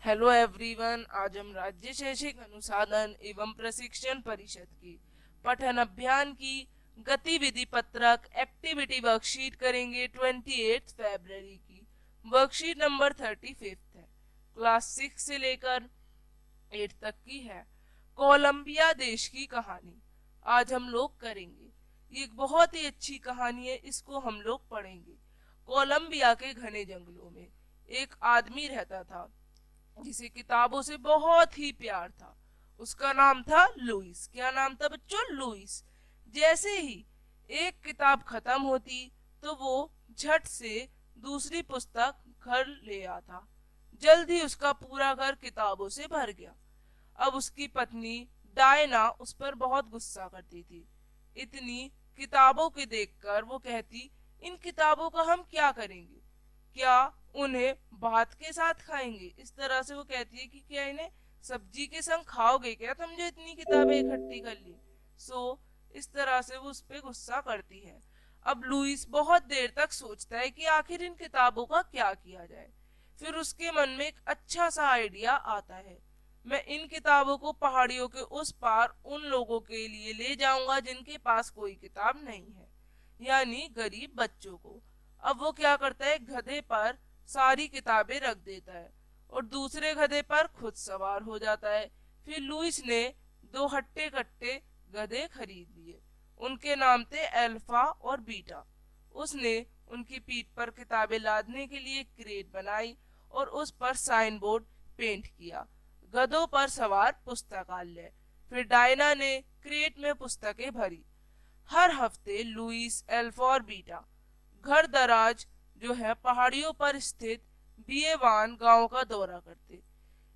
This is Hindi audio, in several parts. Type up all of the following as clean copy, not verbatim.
Hello everyone. आज हम राज्य शैक्षिक अनुसाधन एवं प्रशिक्षण परिषद की पठन अभियान की गतिविधि पत्रक एक्टिविटी वर्कशीट करेंगे 28 फरवरी की। वर्कशीट नंबर 35 है। क्लास 6 से लेकर 8 तक की है। कोलंबिया देश की कहानी आज हम लोग करेंगे। ये एक बहुत ही अच्छी कहानी है, इसको हम लोग पढ़ेंगे। कोलंबिया के घने जंगलों में एक आदमी रहता था जिसे किताबों से बहुत ही प्यार था। उसका नाम था लुइस। क्या नाम था बच्चों? लुइस। जैसे ही एक किताब खत्म होती तो वो झट से दूसरी पुस्तक घर ले आता। जल्द ही उसका पूरा घर किताबों से भर गया। अब उसकी पत्नी डायना उस पर बहुत गुस्सा करती थी। इतनी किताबों के देखकर वो कहती, इन किताबों का हम क्या करेंगे? क्या उन्हें भात के साथ खाएंगे? इस तरह से वो कहती है कि क्या इन्हें सब्जी के संग खाओगे क्या, तुम जो इतनी किताबें इकट्ठी कर ली। इस तरह से वो उस पर गुस्सा करती है। अब लुइस बहुत देर तक सोचता है कि आखिर इन किताबों का क्या किया जाए। फिर उसके मन में एक अच्छा सा आइडिया आता है। मैं इन किताबों को पहाड़ियों के उस पार उन लोगों के लिए ले जाऊंगा जिनके पास कोई किताब नहीं है, यानी गरीब बच्चों को। अब वो क्या करता है, गधे पर सारी किताबें रख देता है और दूसरे गधे पर खुद सवार हो जाता है। फिर लुइस ने दो हट्टे कट्टे गधे खरीद लिए। उनके नाम थे अल्फा और बीटा। उसने उनकी पीठ पर किताबें लादने के लिए क्रेट बनाई और उस पर साइन बोर्ड पेंट किया, गधों पर सवार पुस्तकालय। फिर डायना ने क्रेट में पुस्तकें भरी। हर हफ्ते लुइस, अल्फा और बीटा घर दराज जो है पहाड़ियों पर स्थित बिएवान गांव का दौरा करते।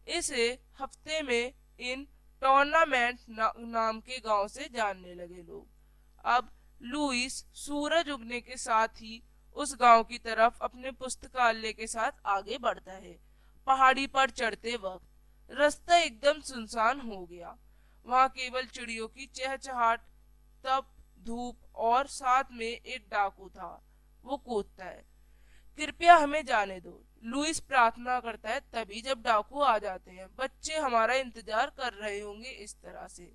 इसे हफ्ते में इन टूर्नामेंट नाम के गांव से जानने लगे लोग। अब लुइस सूरज उगने के साथ ही उस गांव की तरफ अपने पुस्तकालय के साथ आगे बढ़ता है। पहाड़ी पर चढ़ते वक्त रास्ता एकदम सुनसान हो गया। वहां केवल चिड़ियों की चहचहाट, तप, धूप और साथ में एक डाकू था। वो कूदता है, कृपया हमें जाने दो। लुइस प्रार्थना करता है। तभी जब डाकू आ जाते हैं, बच्चे हमारा इंतजार कर रहे होंगे। इस तरह से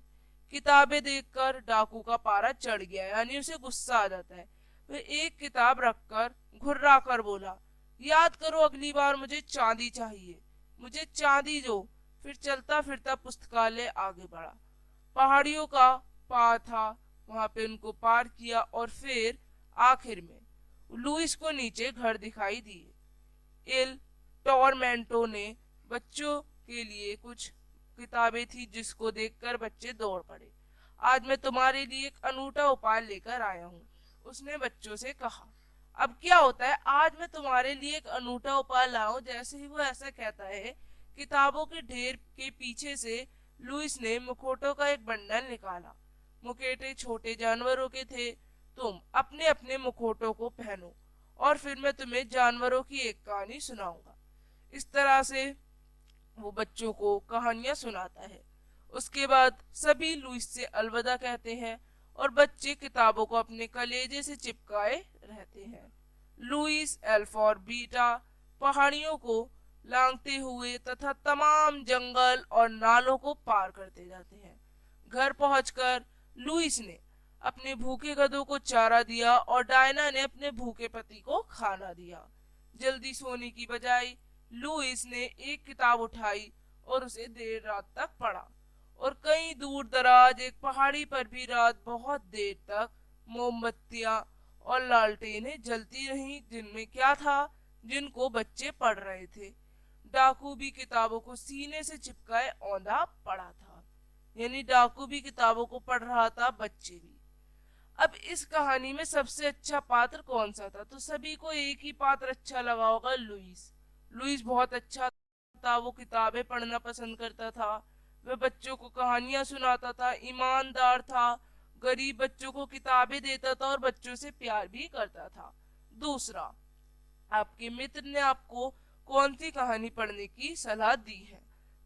किताबें देखकर डाकू का पारा चढ़ गया, यानी उसे गुस्सा आ जाता है। वह एक किताब रखकर घुर्रा कर बोला, याद करो अगली बार मुझे चांदी चाहिए, मुझे चांदी दो। फिर चलता फिरता पुस्तकालय आगे बढ़ा। पहाड़ियों का पा था, वहां पे उनको पार किया और फिर आखिर में लुइस को नीचे घर दिखाई दिए। इल टॉर्मेंटो ने बच्चों के लिए कुछ किताबें थी जिसको देखकर बच्चे दौड़ पड़े। आज मैं तुम्हारे लिए एक अनूठा उपाय लेकर आया हूँ, उसने बच्चों से कहा। अब क्या होता है, आज मैं तुम्हारे लिए एक अनूठा उपाय लाऊं, जैसे ही वो ऐसा कहता है, किताबों के ढेर के पीछे से लुइस ने मुखौटों का एक बंडल निकाला। मुखेटे छोटे जानवरों के थे। तुम अपने अपने मुखौटों को पहनो और फिर मैं तुम्हें जानवरों की एक कहानी सुनाऊंगा। इस तरह से वो बच्चों को कहानियां सुनाता है। उसके बाद सभी लुइस से अलविदा कहते हैं और बच्चे किताबों को अपने कलेजे से चिपकाए रहते हैं। लुइस, अल्फा और बीटा पहाड़ियों को लांघते हुए तथा तमाम जंगल और नालों को पार करते जाते हैं। घर पहुंचकर लुइस ने अपने भूखे गधों को चारा दिया और डायना ने अपने भूखे पति को खाना दिया। जल्दी सोने की बजाय लुइस ने एक किताब उठाई और उसे देर रात तक पढ़ा। और कहीं दूर दराज एक पहाड़ी पर भी रात बहुत देर तक मोमबत्तियां और लालटेनें जलती रहीं, जिनमें क्या था, जिनको बच्चे पढ़ रहे थे। डाकू भी किताबों को सीने से चिपकाए औंधा पड़ा था, यानी डाकू भी किताबों को पढ़ रहा था, बच्चे भी। अब इस कहानी में सबसे अच्छा पात्र कौन सा था? तो सभी को एक ही पात्र अच्छा लगा होगा, लुइस। लुइस बहुत अच्छा था, वो किताबें पढ़ना पसंद करता था, वह बच्चों को कहानियां सुनाता था, ईमानदार था, गरीब बच्चों को किताबें देता था और बच्चों से प्यार भी करता था। दूसरा, आपके मित्र ने आपको कौन सी कहानी पढ़ने की सलाह दी है?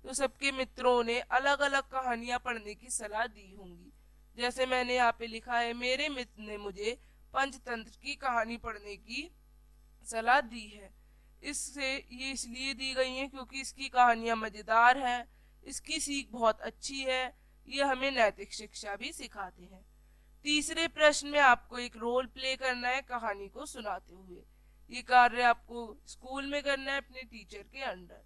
तो सबके मित्रों ने अलग अलग कहानियां पढ़ने की सलाह दी होंगी। जैसे मैंने यहाँ पे लिखा है, मेरे मित्र ने मुझे पंचतंत्र की कहानी पढ़ने की सलाह दी है। इससे ये इसलिए दी गई हैं क्योंकि इसकी कहानियां मजेदार है, इसकी सीख बहुत अच्छी है, ये हमें नैतिक शिक्षा भी सिखाते हैं। तीसरे प्रश्न में आपको एक रोल प्ले करना है कहानी को सुनाते हुए। ये कार्य आपको स्कूल में करना है अपने टीचर के अंडर।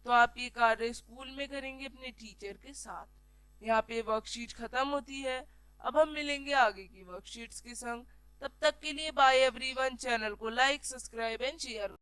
तो आप ये कार्य स्कूल में करेंगे अपने टीचर के साथ। यहाँ पे वर्कशीट खत्म होती है। अब हम मिलेंगे आगे की वर्कशीट्स के संग। तब तक के लिए बाय एवरीवन। चैनल को लाइक, सब्सक्राइब एंड शेयर।